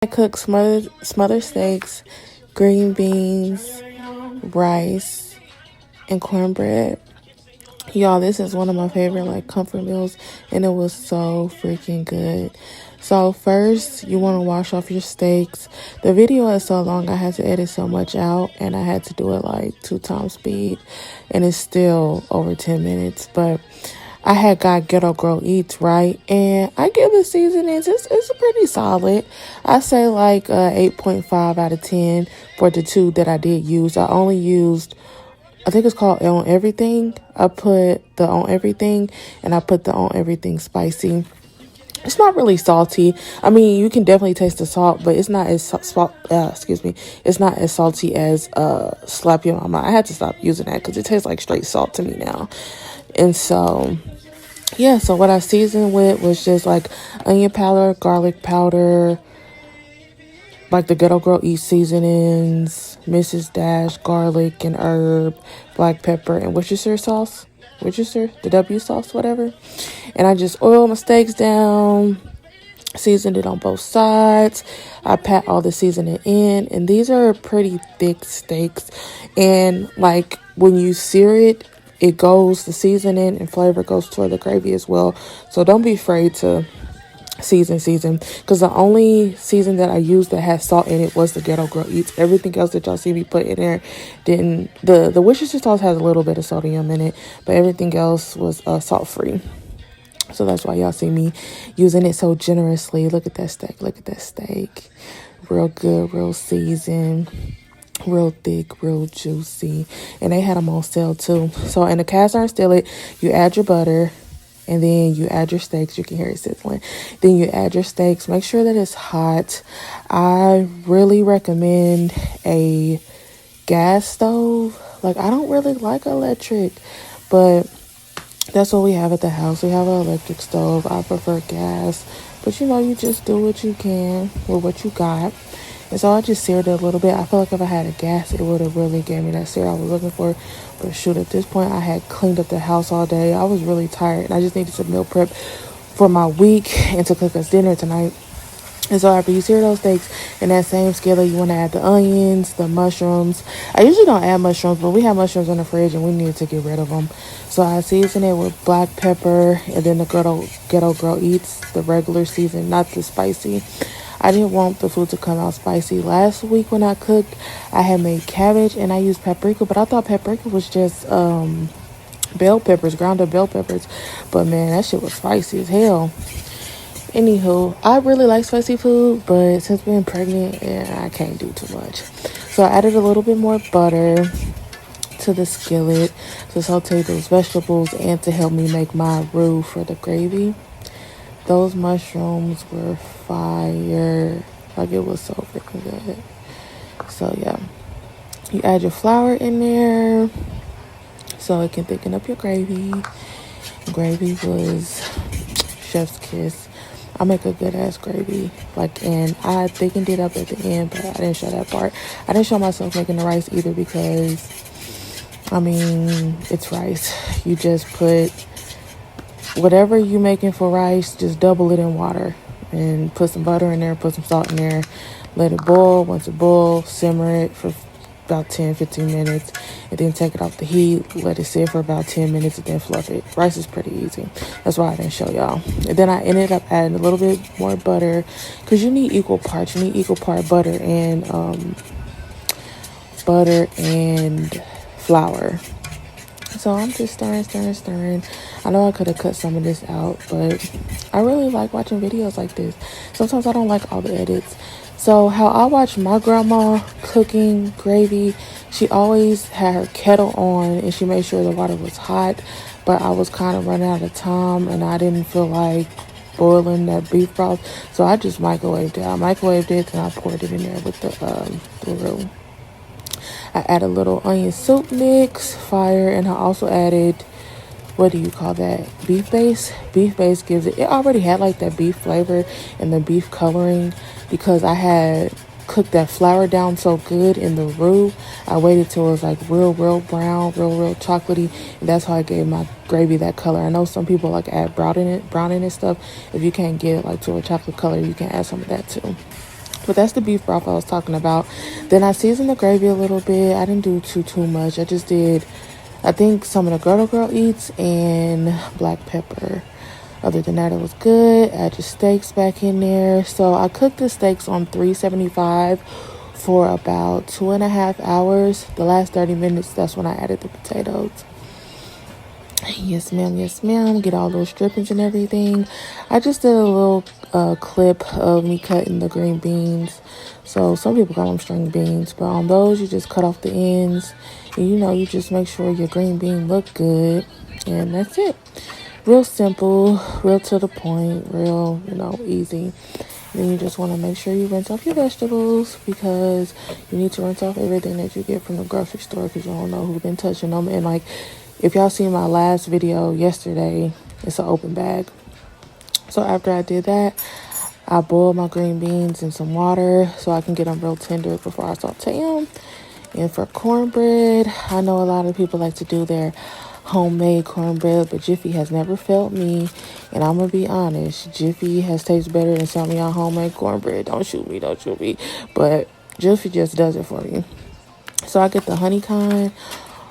I cook smothered steaks, green beans, rice, and cornbread. Y'all, this is one of my favorite like comfort meals, and it was so freaking good. So first, you want to wash off your steaks. The video is so long, I had to edit so much out, and I had to do it like 2 times speed, and it's still over 10 minutes. But I had got Ghetto Girl Eats, right? And I give the seasonings, it's pretty solid. I say like 8.5 out of 10 for the 2 that I did use. I only used, I think it's called On Everything. I put the On Everything, and I put the On Everything spicy. It's not really salty. I mean, you can definitely taste the salt, but it's not as it's not as salty as Slap Your Mama. I had to stop using that because it tastes like straight salt to me now. And so, yeah, so what I seasoned with was just like onion powder, garlic powder, like the Ghetto Girl Eat seasonings, Mrs. Dash, garlic and herb, black pepper, and Worcestershire sauce. Worcestershire, the W sauce, whatever. And I just oiled my steaks down, seasoned it on both sides. I pat all the seasoning in, and these are pretty thick steaks. And like when you sear it, it goes, the seasoning and flavor goes toward the gravy as well. So don't be afraid to season, because the only season that I used that had salt in it was the Ghetto Girl Eats. Everything else that y'all see me put in there didn't. The Worcestershire sauce has a little bit of sodium in it, but everything else was salt free. So that's why y'all see me using it so generously. Look at that steak, real good, real seasoned, real thick, real juicy. And they had them on sale too. So in the cast iron skillet, you add your butter, and then you add your steaks. You can hear it sizzling. Then you add your steaks. Make sure that it's hot. I really recommend a gas stove. Like, I don't really like electric, but that's what we have at the house. We have an electric stove. I prefer gas, but you know, you just do what you can with what you got. And so I just seared it a little bit. I feel like if I had a gas, it would have really gave me that sear I was looking for. But shoot, at this point, I had cleaned up the house all day. I was really tired, and I just needed to meal prep for my week and to cook us dinner tonight. And so after you sear those steaks in that same skillet, you want to add the onions, the mushrooms. I usually don't add mushrooms, but we have mushrooms in the fridge, and we need to get rid of them. So I season it with black pepper, and then the Ghetto Girl Eats, the regular season, not the spicy. I didn't want the food to come out spicy. Last week when I cooked, I had made cabbage and I used paprika, but I thought paprika was just bell peppers, ground up bell peppers. But man, that shit was spicy as hell. Anywho, I really like spicy food, but since being pregnant, I can't do too much. So I added a little bit more butter to the skillet to saute those vegetables and to help me make my roux for the gravy. Those mushrooms were fire. Like, it was so freaking good. So yeah, you add your flour in there so it can thicken up your gravy. Gravy was chef's kiss. I make a good ass gravy. Like, and I thickened it up at the end, but I didn't show that part. I didn't show myself making the rice either because, I mean, it's rice. You just put whatever you making for rice, just double it in water and put some butter in there, put some salt in there, let it boil. Once it boils, simmer it for about 10-15 minutes, and then take it off the heat, let it sit for about 10 minutes, and then fluff it. Rice is pretty easy. That's why I didn't show y'all. And then I ended up adding a little bit more butter, because you need equal parts. You need equal part butter and flour. So I'm just stirring. I know I could have cut some of this out, but I really like watching videos like this. Sometimes I don't like all the edits. So how I watch my grandma cooking gravy, she always had her kettle on and she made sure the water was hot, but I was kind of running out of time and I didn't feel like boiling that beef broth. So I just microwaved it. I microwaved it and I poured it in there with the roux. I added a little onion soup mix, fire, and I also added, what do you call that? Beef base. Beef base gives it already had like that beef flavor and the beef coloring because I had cooked that flour down so good in the roux. I waited till it was like real brown, real chocolatey, and that's how I gave my gravy that color. I know some people like add brown in it stuff. If you can't get it like to a chocolate color, you can add some of that too. But that's the beef broth I was talking about. Then I seasoned the gravy a little bit. I didn't do too much. I just did, I think, some of the Girdle Girl Eats and black pepper. Other than that, it was good. Add your steaks back in there. So I cooked the steaks on 375 for about 2.5 hours. The last 30 minutes, that's when I added the potatoes. Yes, ma'am. Yes, ma'am. Get all those drippings and everything. I just did a little clip of me cutting the green beans. So some people call them string beans, but on those, you just cut off the ends. And, you just make sure your green bean look good. And that's it. Real simple, real to the point, real, easy. Then you just want to make sure you rinse off your vegetables, because you need to rinse off everything that you get from the grocery store, because you don't know who's been touching them. And like, if y'all seen my last video yesterday, it's an open bag. So after I did that, I boiled my green beans in some water so I can get them real tender before I saute them. And for cornbread, I know a lot of people like to do their homemade cornbread, but Jiffy has never failed me. And I'm gonna be honest, Jiffy has tasted better than some of y'all homemade cornbread. Don't shoot me. But Jiffy just does it for me. So I get the honey kind.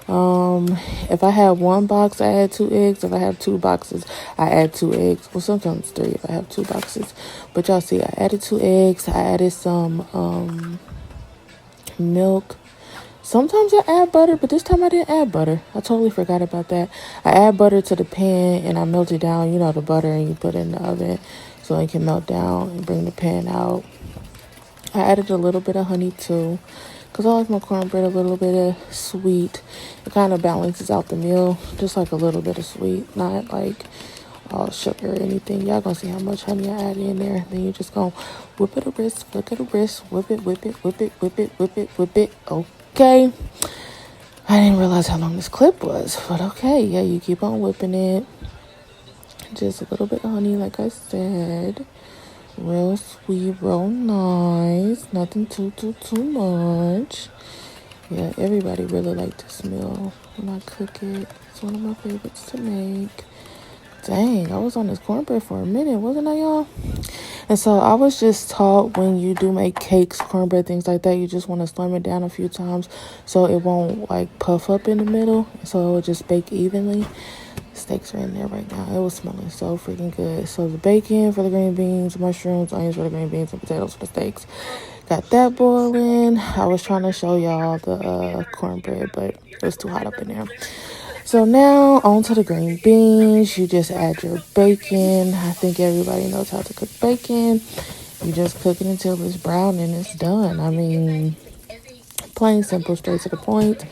If I have one box, I add 2 eggs. If I have 2 boxes, I add 2 eggs. Well, sometimes 3 if I have 2 boxes. But y'all see, I added 2 eggs. I added some milk. Sometimes I add butter, but this time I didn't add butter. I totally forgot about that. I add butter to the pan and I melt it down. The butter, and you put it in the oven so it can melt down and bring the pan out. I added a little bit of honey too, because I like my cornbread a little bit of sweet. It kind of balances out the meal, just like a little bit of sweet, not like all sugar or anything. Y'all gonna see how much honey I add in there. Then you just gonna whip it a wrist, flick it a wrist, whip it, whip it, whip it, whip it, whip it, whip it. Okay. I didn't realize how long this clip was, but okay. Yeah, you keep on whipping it. Just a little bit of honey, like I said. Real sweet, real nice. Nothing too much. Yeah, everybody really like to smell when I cook it. It's one of my favorites to make. Dang, I was on this cornbread for a minute, wasn't I, y'all? And so I was just taught, when you do make cakes, cornbread, things like that, you just want to slam it down a few times so it won't like puff up in the middle, so it will just bake evenly. Steaks are in there right now. It was smelling so freaking good. So the bacon for the green beans, mushrooms, onions for the green beans, and potatoes for the steaks. Got that boiling. I was trying to show y'all the cornbread, but it was too hot up in there. So now on to the green beans. You just add your bacon. I think everybody knows how to cook bacon. You just cook it until it's brown and it's done. I mean, plain simple, straight to the point.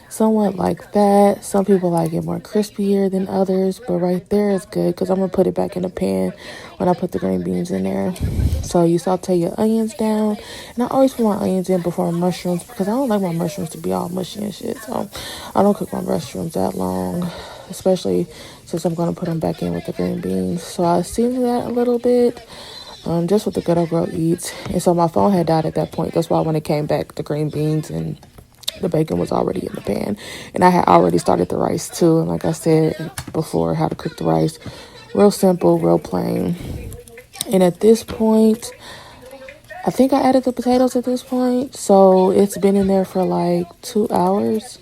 Somewhat like that. Some people like it more crispier than others, but right there is good, because I'm going to put it back in the pan when I put the green beans in there. So you saute your onions down, and I always put my onions in before mushrooms, because I don't like my mushrooms to be all mushy and shit. So I don't cook my mushrooms that long, especially since I'm going to put them back in with the green beans. So I season that a little bit. Just with the Good Old Girl Eats. And so my phone had died at that point. That's why when it came back, the green beans and the bacon was already in the pan. And I had already started the rice too. And like I said before, how to cook the rice. Real simple, real plain. And at this point, I think I added the potatoes at this point. So it's been in there for like 2 hours.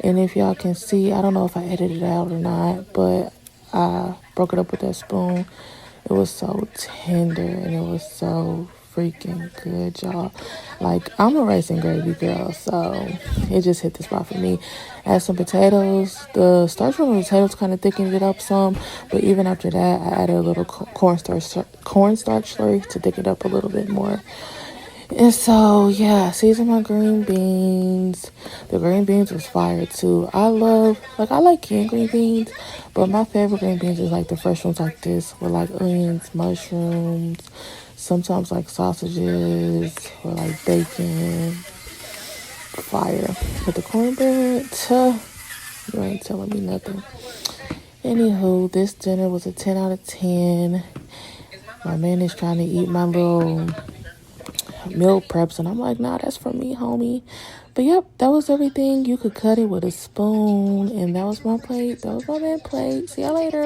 And if y'all can see, I don't know if I edited it out or not, but I broke it up with that spoon. It was so tender and it was so freaking good, y'all. Like, I'm a rice and gravy girl, so it just hit the spot for me. Add some potatoes. The starch from the potatoes kind of thickened it up some, but even after that, I added a little cornstarch slurry to thicken it up a little bit more. And so, yeah, season my green beans. The green beans was fire, too. I like canned green beans, but my favorite green beans is, like, the fresh ones like this, with, like, onions, mushrooms, sometimes, like, sausages, or, like, bacon. Fire. With the cornbread, you ain't telling me nothing. Anywho, this dinner was a 10 out of 10. My man is trying to eat my little meal preps, and I'm like, nah, that's for me, homie. But yep, that was everything. You could cut it with a spoon, and that was my plate. That was my man plate. See y'all later.